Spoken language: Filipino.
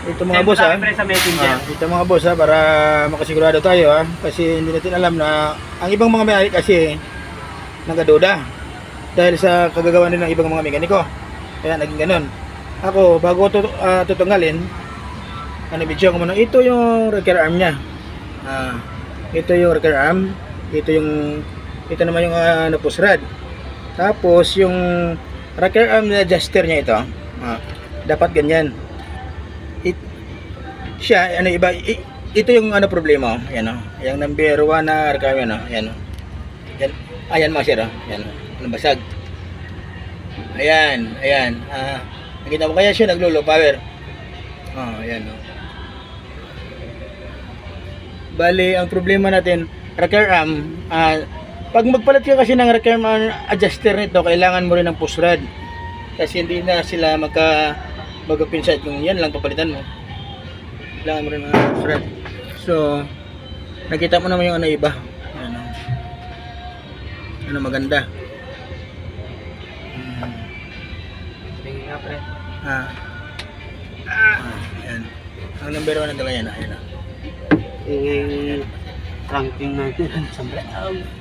Ito mga boss ha. Pre sa messenger. Ito mga boss ha, para makasigurado tayo ha. Kasi hindi natin alam na ang ibang mga may-ari kasi nagaduda dahil sa kagagawa din ng ibang mga mekaniko. Kaya naging ganun. Ako, bago ko tutunggalin, video ko muna, ito yung rocker arm niya. Ito yung rocker arm. Ito naman yung push rod. Tapos yung rocker arm na adjuster niya ito, dapat ganyan. Siya, iba, ito yung problema, yan yung number 1 na rocker arm, yan ayan mga sir, yan basag. Ayan, nakita mo kaya siya naglo-low power. Ayan Bali, ang problema natin, rocker arm, pag magpalit ka kasi ng rocker arm adjuster nito, kailangan mo rin ng push rod. Kasi hindi na sila magpinside kung yan lang papalitan mo. Kailangan mo rin ng push rod. So, nakita mo naman yung iba. Maganda. Tingin nga pre. Ayan. Ang number 1 na dala yan. Ayan Tingin ranking natin. Siyempre.